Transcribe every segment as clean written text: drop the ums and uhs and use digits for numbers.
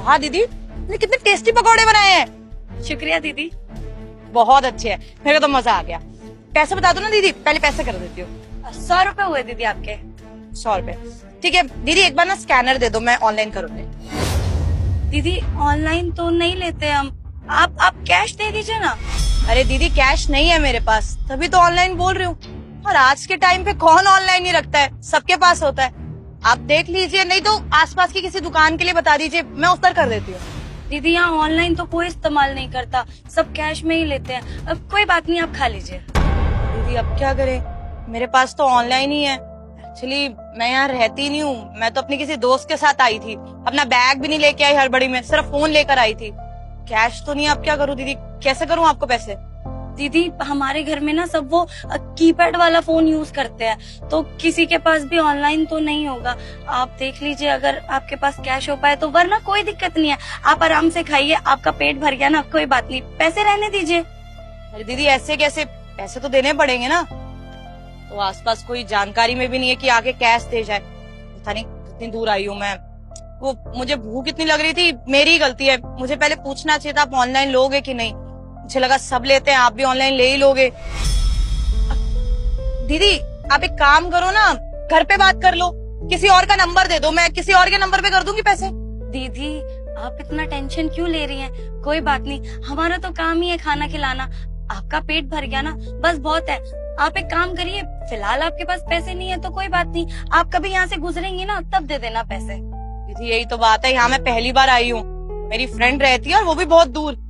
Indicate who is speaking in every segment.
Speaker 1: वाह दीदी, तुमने कितने टेस्टी पकौड़े बनाए हैं।
Speaker 2: शुक्रिया दीदी।
Speaker 1: बहुत अच्छे हैं, मेरे को तो मजा आ गया। पैसे बता दो ना दीदी, पहले पैसे कर देती हूँ।
Speaker 2: 100 रुपए हुए दीदी आपके।
Speaker 1: 100 रुपए, ठीक है दीदी। एक बार ना स्कैनर दे दो, मैं ऑनलाइन करूंगी।
Speaker 2: दीदी ऑनलाइन तो नहीं लेते हम, आप कैश दे दीजिए ना।
Speaker 1: अरे दीदी कैश नहीं है मेरे पास, तभी तो ऑनलाइन बोल रही हूँ। और आज के टाइम पे कौन ऑनलाइन ही रखता है, सबके पास होता है। आप देख लीजिए, नहीं तो आसपास की किसी दुकान के लिए बता दीजिए, मैं उस पर कर देती हूँ।
Speaker 2: दीदी यहाँ ऑनलाइन तो कोई इस्तेमाल नहीं करता, सब कैश में ही लेते हैं। अब कोई बात नहीं, आप खा लीजिए।
Speaker 1: दीदी अब क्या करें, मेरे पास तो ऑनलाइन ही है। एक्चुअली मैं यहाँ रहती नहीं हूँ, मैं तो अपनी किसी दोस्त के साथ आई थी। अपना बैग भी नहीं लेके आई हड़बड़ी में, सिर्फ फोन लेकर आई थी। कैश तो नहीं, अब क्या करूँ दीदी, कैसे करूँ आपको पैसे?
Speaker 2: दीदी हमारे घर में ना सब वो कीपैड वाला फोन यूज करते हैं, तो किसी के पास भी ऑनलाइन तो नहीं होगा। आप देख लीजिए अगर आपके पास कैश हो पाए तो, वरना कोई दिक्कत नहीं है। आप आराम से खाइए, आपका पेट भर गया ना, कोई बात नहीं, पैसे रहने दीजिए।
Speaker 1: अरे दीदी ऐसे कैसे, पैसे तो देने पड़ेंगे ना। तो आसपास कोई जानकारी में भी नहीं है कि आगे कैश दे जाए। पता नहीं कितनी दूर आई हूँ मैं, वो मुझे भूख इतनी लग रही थी, मेरी ही गलती है। मुझे पहले पूछना चाहिए था आप ऑनलाइन लोगे कि नहीं। मुझे लगा सब लेते हैं, आप भी ऑनलाइन ले ही लोगे। दीदी आप एक काम करो ना, घर पे बात कर लो, किसी और का नंबर दे दो, मैं किसी और के नंबर पे कर दूंगी पैसे।
Speaker 2: दीदी आप इतना टेंशन क्यों ले रही हैं? कोई बात नहीं, हमारा तो काम ही है खाना खिलाना। आपका पेट भर गया ना, बस बहुत है। आप एक काम करिए, फिलहाल आपके पास पैसे नहीं है तो कोई बात नहीं, आप कभी यहाँ से गुजरेंगी ना तब दे देना पैसे।
Speaker 1: दीदी यही तो बात है, यहाँ मैं पहली बार आई हूँ, मेरी फ्रेंड रहती है और वो भी बहुत दूर।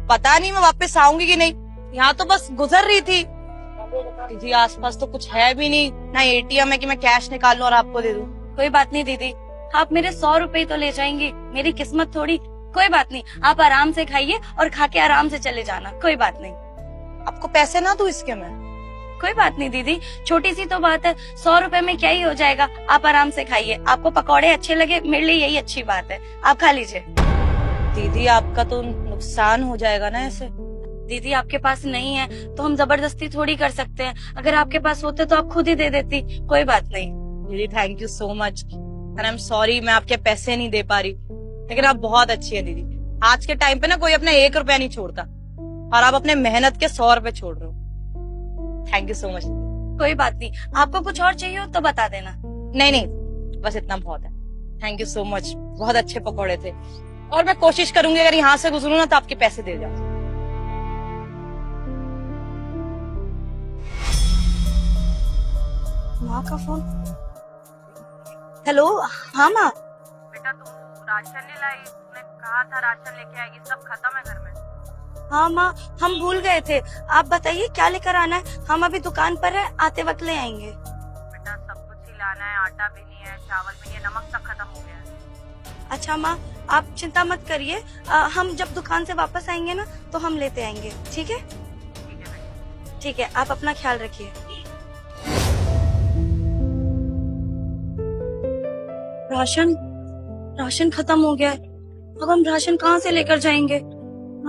Speaker 1: पता नहीं मैं वापस आऊंगी कि नहीं, यहाँ तो बस गुजर रही थी। दीदी आसपास तो कुछ है भी नहीं, ना एटीएम है कि मैं कैश निकाल लूं और आपको दे दूं।
Speaker 2: कोई बात नहीं दीदी, आप मेरे 100 रुपए तो ले जाएंगी, मेरी किस्मत थोड़ी। कोई बात नहीं, आप आराम से खाइए और खा के आराम से चले जाना, कोई बात नहीं।
Speaker 1: आपको पैसे ना दूं इसके मैं?
Speaker 2: कोई बात नहीं दीदी, छोटी सी तो बात है, 100 रुपए में क्या ही हो जाएगा। आप आराम से खाइए, आपको पकौड़े अच्छे लगे, मेरे लिए यही अच्छी बात है, आप खा लीजिए।
Speaker 1: दीदी आपका तो नुकसान हो जाएगा ना ऐसे।
Speaker 2: दीदी आपके पास नहीं है तो हम जबरदस्ती थोड़ी कर सकते हैं, अगर आपके पास होते तो आप खुद ही दे देती। कोई बात नहीं।
Speaker 1: दीदी thank you so much, and I am sorry मैं आपके पैसे नहीं दे पा रही, लेकिन आप बहुत अच्छी है दीदी। आज के टाइम पे ना कोई अपना 1 रुपया नहीं छोड़ता, और आप अपने मेहनत के 100 रुपए छोड़ रहे हो। Thank you so much.
Speaker 2: कोई बात नहीं, आपको कुछ और चाहिए हो तो बता देना।
Speaker 1: नहीं नहीं, बस इतना बहुत है। थैंक यू सो मच, बहुत अच्छे पकौड़े थे, और मैं कोशिश करूंगी अगर यहाँ से गुजरूं ना तो आपके पैसे दे जाऊं।
Speaker 2: माँ का फोन। हेलो, हाँ माँ।
Speaker 1: बेटा तुम राशन नहीं लाई, तुमने कहा था राशन लेके आएगी, सब खत्म है घर में।
Speaker 2: हाँ माँ, हम भूल गए थे। आप बताइए क्या लेकर आना है, हम अभी दुकान पर है, आते वक्त ले आएंगे।
Speaker 1: बेटा सब कुछ ही लाना है, आटा भी नहीं है, चावल भी नहीं है, नमक सब खत्म हो गया है।
Speaker 2: अच्छा माँ, आप चिंता मत करिए, हम जब दुकान से वापस आएंगे ना तो हम लेते आएंगे, ठीक है?
Speaker 1: ठीक है बेटा।
Speaker 2: ठीक है, आप अपना ख्याल रखिए। राशन खत्म हो गया है, अब हम राशन कहाँ से लेकर जाएंगे?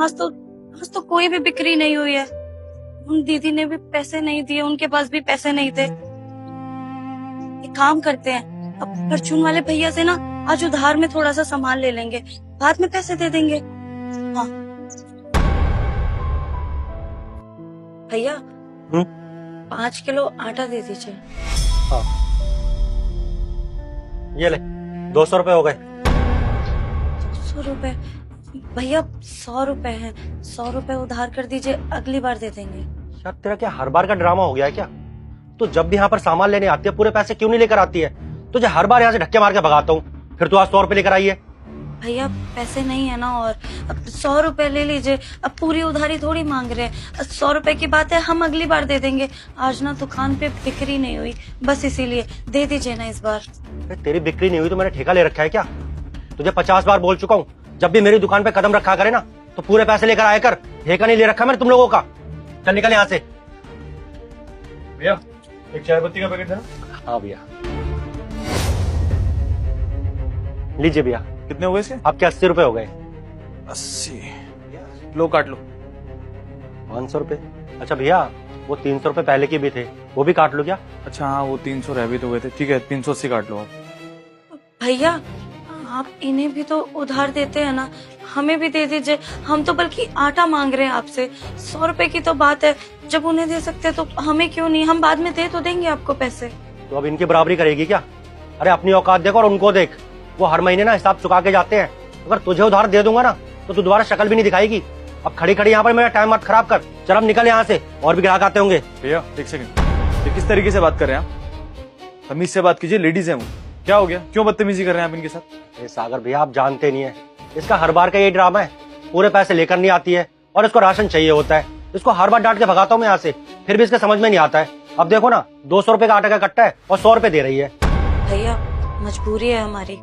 Speaker 2: आज तो कोई भी बिक्री नहीं हुई है। उन दीदी ने भी पैसे नहीं दिए, उनके पास भी पैसे नहीं थे। एक काम करते हैं, अब परचून वाले भैया से ना आज उधार में थोड़ा सा सामान ले लेंगे, बाद में पैसे दे देंगे। हाँ भैया, 5 किलो आटा दे दीजिए।
Speaker 3: हाँ। ये ले, 200 रुपए हो गए।
Speaker 2: 200 रुपए? भैया 100 रुपए हैं, 100 रुपए उधार कर दीजिए, अगली बार दे देंगे।
Speaker 3: यार तेरा क्या हर बार का ड्रामा हो गया है क्या? तू जब भी यहाँ पर सामान लेने आती है पूरे पैसे क्यों नहीं लेकर आती है? तुझे हर बार यहाँ से धक्के मार के भगाता हूँ, फिर तू आज 100 रुपए लेकर आई है।
Speaker 2: भैया पैसे नहीं है ना, और अब 100 रुपए ले लीजिए, अब पूरी उधारी थोड़ी मांग रहे हैं। 100 रुपए की बात है, हम अगली बार दे देंगे। आज ना दुकान पे बिक्री नहीं हुई, बस इसीलिए दे दीजिए ना इस बार।
Speaker 3: तेरी बिक्री नहीं हुई तो मैंने ठेका ले रखा है क्या? तुझे 50 बार बोल चुका हूँ, जब भी मेरी दुकान पे कदम रखा करे ना तो पूरे पैसे लेकर आया कर। ठेका नहीं ले रखा मैंने तुम लोगों का। चल निकल यहाँ से।
Speaker 4: भैया एक चाय पत्ती का पैकेट देना।
Speaker 3: हाँ भैया, लीजिए भैया।
Speaker 4: कितने हुए इसके?
Speaker 3: आपके 80 रुपए हो गए।
Speaker 4: 80? लो काट लो।
Speaker 3: 500 रुपए? अच्छा भैया, वो 300 रुपए पहले के भी थे, वो भी काट लो क्या?
Speaker 4: अच्छा हाँ, वो 300 रह भी तो गए थे। ठीक है, 380 काट लो आप।
Speaker 2: भैया आप इन्हें भी तो उधार देते हैं ना, हमें भी दे दीजिए। हम तो बल्कि आटा मांग रहे हैं आपसे। 100 रुपए की तो बात है, जब उन्हें दे सकते हैं तो हमें क्यों नहीं? हम बाद में दे तो देंगे आपको पैसे।
Speaker 3: तो अब इनकी बराबरी करेगी क्या? अरे अपनी औकात देखो और उनको देख, वो हर महीने ना हिसाब चुका के जाते हैं। अगर तुझे उधार दे दूंगा ना तो तू दोबारा शक्ल भी नहीं दिखाएगी। अब खड़ी खड़ी यहाँ पर मेरा टाइम मत खराब कर, चल अब निकल यहाँ से, और भी ग्राहक आते होंगे।
Speaker 4: भैया एक सेकंड, ये किस तरीके से बात कर रहे हैं आप? तमीज से बात कीजिए, लेडीज है वो। क्या हो गया, क्यों बदतमीजी कर रहे हैं आप इनके साथ?
Speaker 3: ये सागर भैया आप जानते नहीं है, इसका हर बार का ये ड्रामा है। पूरे पैसे लेकर नहीं आती है और इसको राशन चाहिए होता है। इसको हर बार डांट के भगाता हूँ मैं यहाँ से, फिर भी इसके समझ में नहीं आता है। अब देखो ना, 200 रुपए का आटा का कट्टा है और 100 रुपए दे रही है।
Speaker 2: भैया मजबूरी है हमारी,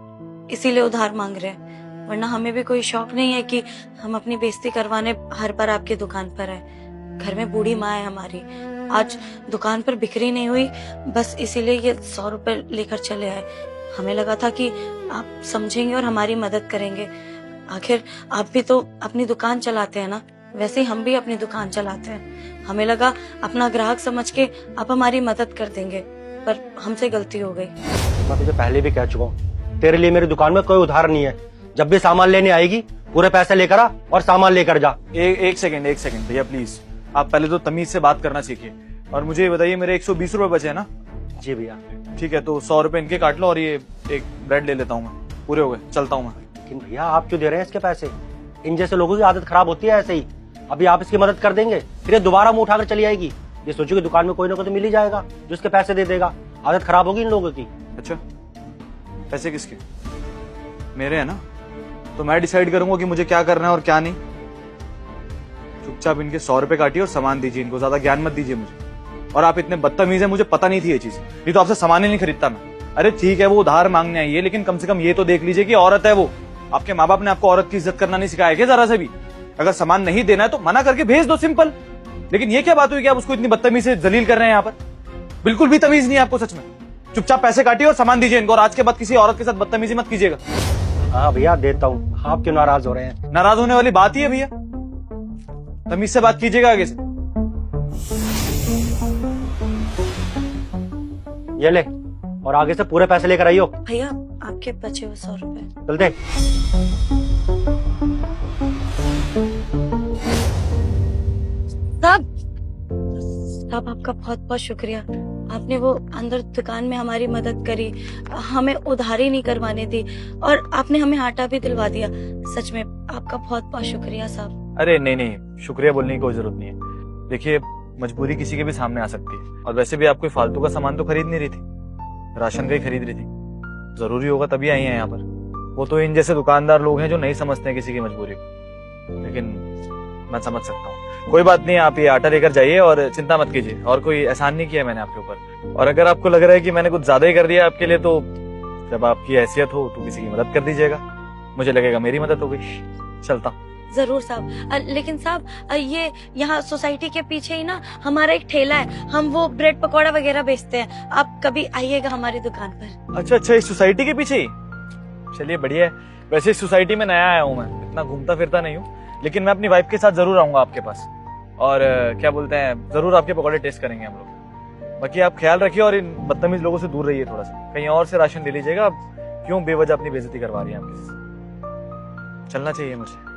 Speaker 2: इसीलिए उधार मांग रहे हैं, वरना हमें भी कोई शौक नहीं है कि हम अपनी बेइज्जती करवाने हर बार आपकी दुकान पर आए। घर में बूढ़ी माँ है हमारी, आज दुकान पर बिक्री नहीं हुई, बस इसीलिए ये 100 रुपए लेकर चले आए। हमें लगा था कि आप समझेंगे और हमारी मदद करेंगे। आखिर आप भी तो अपनी दुकान चलाते हैं ना, वैसे ही हम भी अपनी दुकान चलाते हैं। हमें लगा अपना ग्राहक समझ के आप हमारी मदद कर देंगे, पर हमसे गलती हो गई।
Speaker 3: मैं तुझे पहले भी कह चुका हूँ, तेरे लिए मेरी दुकान में कोई उधार नहीं है। जब भी सामान लेने आएगी पूरे पैसे लेकर आ और सामान लेकर जा।
Speaker 4: एक सेकंड भैया प्लीज, आप पहले तो तमीज से बात करना सीखिए। और मुझे ये बताइए, मेरे 120 रुपए बचे हैं ना?
Speaker 3: जी भैया।
Speaker 4: ठीक है, तो 100 रुपए इनके काट लो और ये एक ब्रेड ले लेता हूँ मैं, पूरे हो गए, चलता हूँ मैं।
Speaker 3: लेकिन भैया आप क्यों दे रहे हैं इसके पैसे? इन जैसे लोगों की आदत खराब होती है ऐसे ही। अभी आप इसकी मदद कर देंगे, फिर ये दोबारा मुंह उठाकर चली आएगी। ये सोचो कि दुकान में कोई ना कोई तो मिल ही जाएगा जो इसके पैसे दे देगा। आदत खराब होगी इन लोगों की।
Speaker 4: अच्छा, पैसे किसके? मेरे है ना, तो मैं डिसाइड करूंगा कि मुझे क्या करना है और क्या नहीं। चुपचाप इनके 100 रुपए काटिए और सामान दीजिए इनको, ज्यादा ज्ञान मत दीजिए मुझे। और आप इतने बदतमीज हैं, मुझे पता नहीं थी ये चीज, नहीं तो आपसे सामान ही नहीं खरीदता मैं। अरे ठीक है, वो उधार मांगने आई है, लेकिन कम से कम ये तो देख लीजिए कि औरत है वो। आपके माँ बाप ने आपको औरत की इज्जत करना नहीं सिखाया क्या जरा से भी? अगर सामान नहीं देना है तो मना करके भेज दो, सिंपल। लेकिन ये क्या बात हुई कि आप उसको इतनी बदतमीजी से जलील कर रहे हैं यहाँ पर? बिल्कुल भी तमीज नहीं है आपको सच में। चुपचाप पैसे काटिए और सामान दीजिए इनको, और आज के बाद किसी औरत के साथ बदतमीजी मत कीजिएगा।
Speaker 3: हाँ भैया देता हूँ, आप क्यों नाराज हो रहे हैं?
Speaker 4: नाराज होने वाली बात ही है भैया, तमीज से बात कीजिएगा आगे से।
Speaker 3: ये ले, और आगे से पूरे पैसे लेकर आइयो।
Speaker 2: भैया आपके बचे हुए 100 रुपए।
Speaker 3: चलते।
Speaker 2: साहब आपका बहुत बहुत शुक्रिया। आपने वो अंदर दुकान में हमारी मदद करी, हमें उधारी नहीं करवाने दी, और आपने हमें आटा भी दिलवा दिया। सच में आपका बहुत बहुत शुक्रिया साहब।
Speaker 4: अरे नहीं, शुक्रिया बोलने की कोई जरूरत नहीं है। देखिए, मजबूरी किसी के भी सामने आ सकती है, और वैसे भी आप कोई फालतू का सामान तो खरीद नहीं रही थी, राशन का ही खरीद रही थी। जरूरी होगा तभी आई हैं यहाँ पर। वो तो इन जैसे दुकानदार लोग हैं जो नहीं समझते हैं किसी की मजबूरी को, लेकिन मैं समझ सकता हूँ। कोई बात नहीं, आप ये आटा लेकर जाइए और चिंता मत कीजिए, और कोई एहसान नहीं किया मैंने आपके ऊपर। और अगर आपको लग रहा है कि मैंने कुछ ज्यादा ही कर दिया आपके लिए, तो जब आपकी हैसियत हो तो किसी की मदद कर दीजिएगा, मुझे लगेगा मेरी मदद हो गई। चलता हूँ।
Speaker 2: जरूर साहब। लेकिन साहब ये यहाँ सोसाइटी के पीछे ही ना हमारा एक ठेला है, हम वो ब्रेड पकौड़ा वगैरह बेचते हैं। आप कभी आइएगा हमारी दुकान पर।
Speaker 4: अच्छा, इस सोसाइटी के पीछे ही? चलिए बढ़िया है। वैसे इस सोसाइटी में नया आया हूँ मैं, इतना घूमता फिरता नहीं हूँ, लेकिन मैं अपनी वाइफ के साथ जरूर आऊंगा आपके पास, और क्या बोलते हैं, जरूर आपके पकौड़े टेस्ट करेंगे हम लोग। बाकी आप ख्याल रखिए और इन बदतमीज लोगों से दूर रहिए थोड़ा सा। कहीं और से राशन ले लीजिएगा, क्यों बेवजह अपनी बेइज्जती करवा रही है आप किसी से। चलना चाहिए मुझे।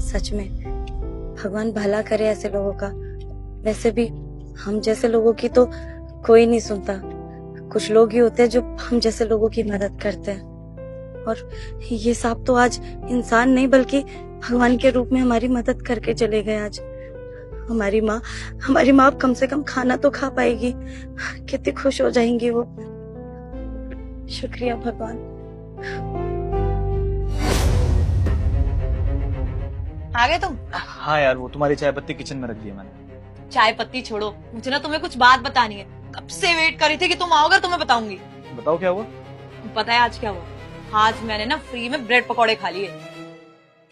Speaker 2: सच में भगवान भला करे ऐसे लोगों का। वैसे भी हम जैसे लोगों की तो कोई नहीं सुनता। कुछ लोग ही होते हैं जो हम जैसे लोगों की मदद करते हैं, और ये साहब तो आज इंसान नहीं बल्कि भगवान के रूप में हमारी मदद करके चले गए। आज हमारी माँ अब कम से कम खाना तो खा पाएगी, कितनी खुश हो जाएंगी वो। शुक्रिया भगवान।
Speaker 1: आ गए तुम?
Speaker 4: हाँ यार, वो तुम्हारी चाय पत्ती किचन में रख दी है मैंने।
Speaker 1: चाय पत्ती छोड़ो, मुझे ना तुम्हें कुछ बात बतानी है। कब से वेट करी थी कि तुम आओगे, तुम्हें बताऊंगी।
Speaker 4: बताओ क्या हुआ?
Speaker 1: पता है आज क्या हुआ? आज मैंने ना फ्री में ब्रेड पकौड़े खा लिए।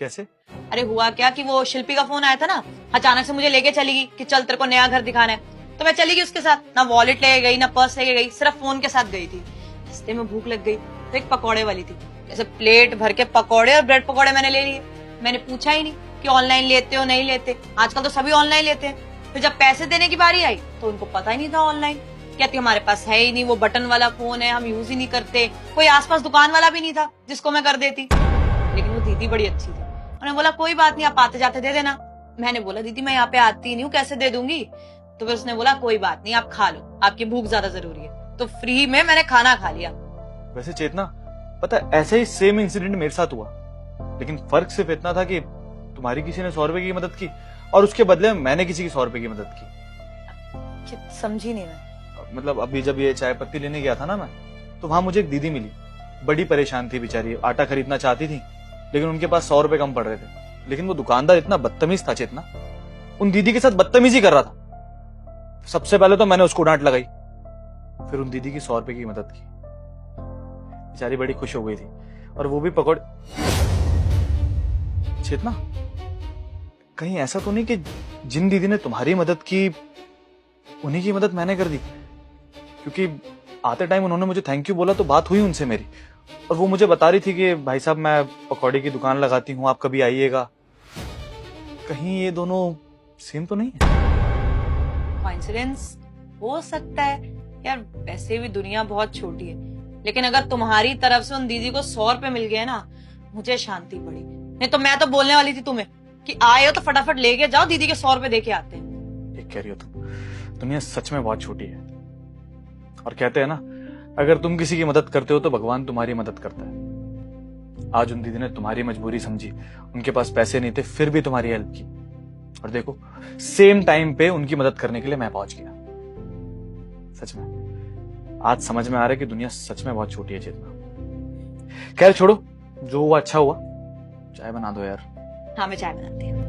Speaker 4: कैसे?
Speaker 1: अरे हुआ क्या कि वो शिल्पी का फोन आया था ना, अचानक से मुझे लेके चली गई कि चल तेरे को नया घर दिखाना है। तो मैं चली गई उसके साथ, ना वॉलेट लेके गई ना पर्स लेके गई, सिर्फ फोन के साथ गई थी। रास्ते में भूख लग गई तो एक पकौड़े वाली थी, जैसे प्लेट भर के पकौड़े और ब्रेड पकौड़े मैंने ले लिए। मैंने पूछा ही नहीं कि ऑनलाइन लेते हो नहीं लेते, आजकल तो सभी ऑनलाइन लेते हैं। फिर जब पैसे देने की बारी आई तो उनको पता ही नहीं था ऑनलाइन, कहती हमारे पास है ही नहीं, वो बटन वाला फोन है, हम यूज ही नहीं करते। कोई आसपास दुकान वाला भी नहीं था जिसको मैं कर देती। लेकिन वो दीदी बड़ी अच्छी थी, उन्होंने बोला कोई बात नहीं, आप आते जाते दे देना। मैंने बोला दीदी मैं यहाँ पे आती नहीं हूँ, कैसे दे दूंगी? तो फिर उसने बोला कोई बात नहीं, आप खा लो, आपकी भूख ज्यादा जरूरी है। तो फ्री में मैंने खाना खा लिया।
Speaker 4: वैसे चेतना, पता है ऐसे ही सेम इंसिडेंट मेरे साथ हुआ, लेकिन फर्क सिर्फ इतना था कि तुम्हारी किसी ने 100 रुपए की मदद की और उसके बदले में मैंने किसी की 100 रुपए की मदद की।
Speaker 1: समझी नहीं मैं।
Speaker 4: मतलब अभी जब ये चाय पत्ती लेने गया था ना मैं, तो वहां मुझे एक दीदी मिली, बड़ी परेशान थी बेचारी, आटा खरीदना चाहती थी लेकिन उनके पास 100 रुपए कम पड़ रहे थे। लेकिन वो दुकानदार इतना बदतमीज था चेतना, उन दीदी के साथ बदतमीजी कर रहा था। सबसे पहले तो मैंने उसको डांट लगाई, फिर उन दीदी की 100 रुपए की मदद की। बेचारी बड़ी खुश हो गई थी, और वो भी पकौड़े। चेतना, कहीं ऐसा तो नहीं कि जिन दीदी ने तुम्हारी मदद की उन्हीं की मदद मैंने कर दी? क्योंकि आते टाइम उन्होंने मुझे थैंक यू बोला तो बात हुई उनसे मेरी, और वो मुझे बता रही थी कि भाई साहब मैं पकौड़े की दुकान लगाती हूँ, आप कभी आइएगा। कहीं ये दोनों सेम तो नहीं है?
Speaker 1: कोइंसिडेंस हो सकता है यार, वैसे भी दुनिया बहुत छोटी है। लेकिन अगर तुम्हारी तरफ से उन दीदी को 100 रुपए मिल गए ना, मुझे शांति पड़ी। नहीं तो मैं तो बोलने वाली थी तुम्हें कि आए हो तो फटाफट लेके जाओ, दीदी के 100 रुपए दे के आते हैं।
Speaker 4: ये कह रही हो तुम, दुनिया सच में बहुत छोटी है। और कहते हैं ना, अगर तुम किसी की मदद करते हो तो भगवान तुम्हारी मदद करता है। आज उन दीदी ने तुम्हारी मजबूरी समझी, उनके पास पैसे नहीं थे फिर भी तुम्हारी हेल्प की, और देखो सेम टाइम पे उनकी मदद करने के लिए मैं पहुंच गया। सच में आज समझ में आ रहा है कि दुनिया सच में बहुत छोटी है चेतना। खैर छोड़ो, जो हुआ अच्छा हुआ। चाय बना दो यार।
Speaker 1: हाँ मैं चाय बनाती हूँ।